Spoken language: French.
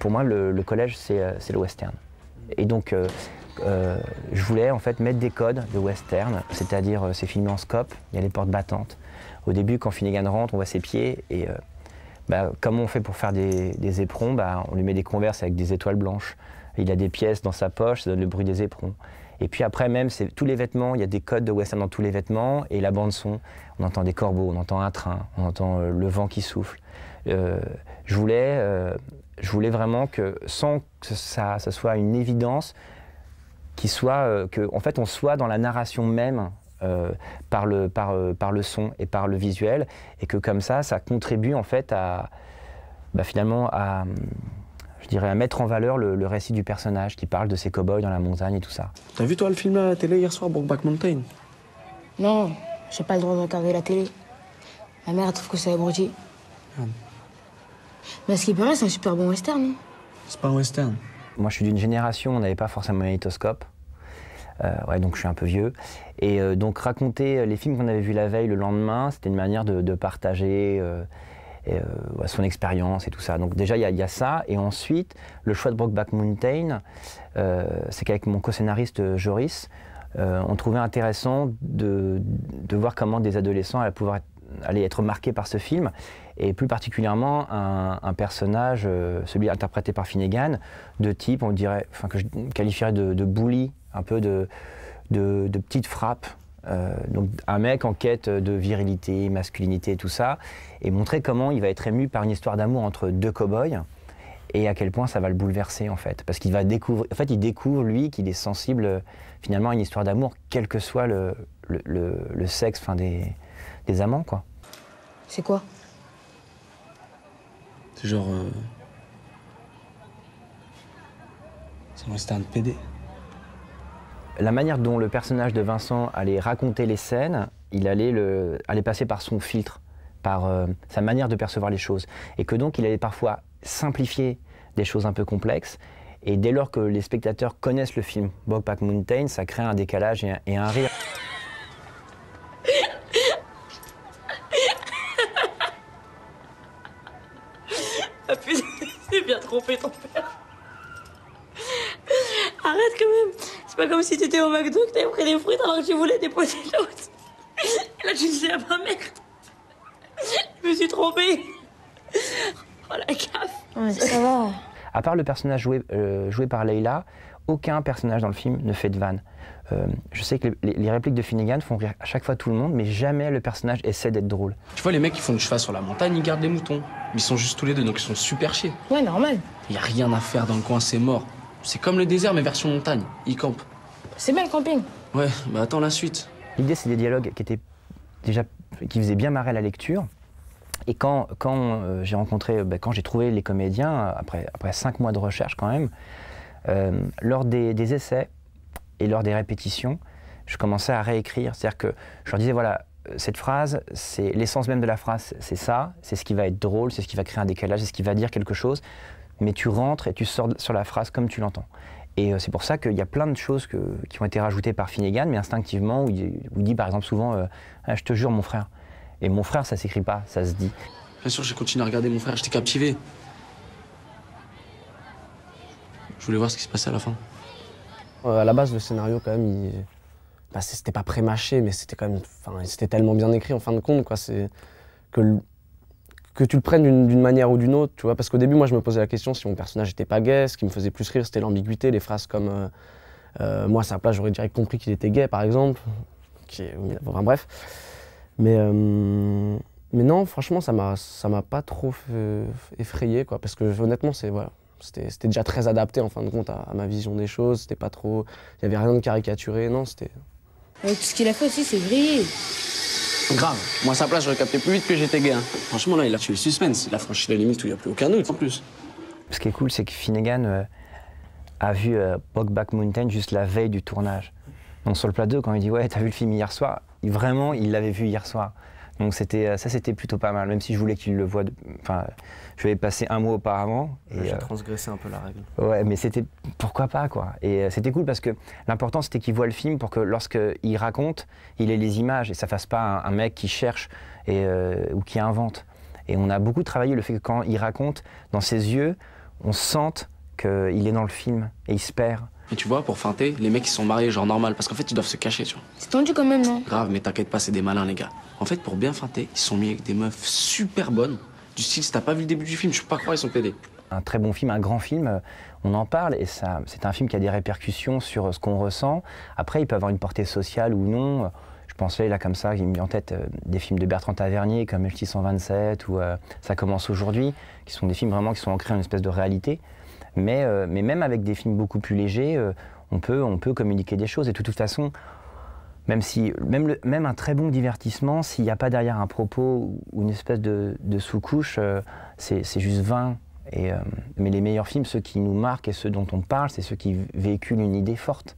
pour moi, le collège, c'est le western. Et donc, je voulais en fait mettre des codes de western, c'est-à-dire c'est filmé en scope, il y a les portes battantes. Au début, quand Finnegan rentre, on voit ses pieds et comme on fait pour faire des éperons, on lui met des Converse avec des étoiles blanches. Il a des pièces dans sa poche, ça donne le bruit des éperons. Et puis après même, c'est tous les vêtements, il y a des codes de western dans tous les vêtements et la bande son, on entend des corbeaux, on entend un train, on entend le vent qui souffle. Je voulais vraiment que, sans que ça soit une évidence, qu'en fait on soit dans la narration même par le son et par le visuel, et que comme ça contribue en fait finalement à mettre en valeur le récit du personnage qui parle de ces cow-boys dans la montagne et tout ça. T'as vu toi le film à la télé hier soir, Brokeback Mountain? Non, j'ai pas le droit de regarder la télé. Ma mère elle trouve que c'est abruti. Mais à ce qui paraît, c'est un super bon western, non? C'est pas un western. Moi je suis d'une génération où on n'avait pas forcément un magnétoscope. Donc je suis un peu vieux. Et donc raconter les films qu'on avait vus la veille, le lendemain, c'était une manière de partager son expérience et tout ça. Donc déjà, il y a ça. Et ensuite, le choix de Brokeback Mountain, c'est qu'avec mon co-scénariste Joris, on trouvait intéressant de voir comment des adolescents allaient être marqués par ce film. Et plus particulièrement, un personnage, celui interprété par Finnegan, de type, on dirait, que je qualifierais de bully, un peu de petite frappe. Donc un mec en quête de virilité, masculinité et tout ça, et montrer comment il va être ému par une histoire d'amour entre deux cow-boys et à quel point ça va le bouleverser en fait. Parce qu'il va découvrir, en fait il découvre lui qu'il est sensible finalement à une histoire d'amour, quel que soit le sexe des amants quoi. C'est quoi? C'est genre... C'est un western PD. La manière dont le personnage de Vincent allait raconter les scènes, il allait passer par son filtre, par sa manière de percevoir les choses. Et que donc il allait parfois simplifier des choses un peu complexes. Et dès lors que les spectateurs connaissent le film Brokeback Mountain, ça crée un décalage et un rire. Ah putain, j'ai bien trompé ton père. Arrête quand même. C'est pas comme si t'étais au McDo, que t'avais pris des fruits alors que tu voulais des potatoes. Et là tu disais à ma mère. Je me suis trompée. Oh la gaffe. Ouais, ça va. À part le personnage joué par Leila, aucun personnage dans le film ne fait de vanne. Je sais que les répliques de Finnegan font rire à chaque fois tout le monde, mais jamais le personnage essaie d'être drôle. Tu vois les mecs qui font du cheval sur la montagne, ils gardent les moutons. Ils sont juste tous les deux, donc ils sont super chiés. Ouais, normal. Y a rien à faire dans le coin, c'est mort. C'est comme le désert mais version montagne, ils campent. C'est bien le camping. Ouais, bah attends la suite. L'idée c'est des dialogues qui faisaient bien marrer la lecture. Et quand j'ai trouvé les comédiens, après 5 mois de recherche quand même, lors des essais et lors des répétitions, je commençais à réécrire. C'est-à-dire que je leur disais, voilà, cette phrase, c'est l'essence même de la phrase, c'est ça, c'est ce qui va être drôle, c'est ce qui va créer un décalage, c'est ce qui va dire quelque chose, mais tu rentres et tu sors sur la phrase comme tu l'entends. Et c'est pour ça qu'il y a plein de choses qui ont été rajoutées par Finnegan, mais instinctivement, où il dit par exemple souvent ah, « je te jure mon frère ». Et mon frère, ça s'écrit pas, ça se dit. Bien sûr, j'ai continué à regarder mon frère, j'étais captivé. Je voulais voir ce qui se passait à la fin. À la base, le scénario, quand même, c'était pas pré-mâché, mais c'était quand même, c'était tellement bien écrit en fin de compte, quoi. C'est que tu le prennes d'une manière ou d'une autre, tu vois. Parce qu'au début, moi, je me posais la question si mon personnage était pas gay. Ce qui me faisait plus rire, c'était l'ambiguïté, les phrases comme moi, à sa place, j'aurais direct compris qu'il était gay, par exemple. Enfin, bref. Mais non, franchement, ça m'a pas trop effrayé, quoi. Parce que honnêtement, c'était déjà très adapté en fin de compte à ma vision des choses. C'était pas trop, il y avait rien de caricaturé, non, c'était. Avec tout ce qu'il a fait aussi, c'est vrillé. Grave. Moi, à sa place, j'aurais capté plus vite que j'étais gay. Hein. Franchement, là, il a tué le suspense. Il a franchi la limite où il n'y a plus aucun doute, en plus. Ce qui est cool, c'est que Finnegan a vu Brokeback Mountain juste la veille du tournage. Donc sur le plateau, quand il dit « ouais, t'as vu le film hier soir ?» Vraiment, il l'avait vu hier soir. Donc ça, c'était plutôt pas mal, même si je voulais qu'il le voie. Enfin, je vais passer un mois auparavant. J'ai transgressé un peu la règle. Ouais, mais c'était pourquoi pas, quoi. Et c'était cool parce que l'important, c'était qu'il voit le film pour que lorsqu'il raconte, il ait les images et ça fasse pas un mec qui cherche ou qui invente. Et on a beaucoup travaillé le fait que quand il raconte, dans ses yeux, on sente qu'il est dans le film et il se perd. Et tu vois, pour feinter, les mecs ils sont mariés genre normal, parce qu'en fait ils doivent se cacher, tu vois. C'est tendu quand même, non? Grave, mais t'inquiète pas, c'est des malins les gars. En fait, pour bien feinter, ils se sont mis avec des meufs super bonnes. Du style, si t'as pas vu le début du film, je peux pas croire ils sont pédés. Un très bon film, un grand film, on en parle et c'est un film qui a des répercussions sur ce qu'on ressent. Après, il peut avoir une portée sociale ou non. Je pensais là comme ça, j'ai mis en tête des films de Bertrand Tavernier comme 1627 ou Ça commence aujourd'hui, qui sont des films vraiment qui sont ancrés dans une espèce de réalité. Mais même avec des films beaucoup plus légers, on peut communiquer des choses. Et de toute façon, même un très bon divertissement, s'il n'y a pas derrière un propos ou une espèce de sous-couche, c'est juste vain. Mais les meilleurs films, ceux qui nous marquent et ceux dont on parle, c'est ceux qui véhiculent une idée forte.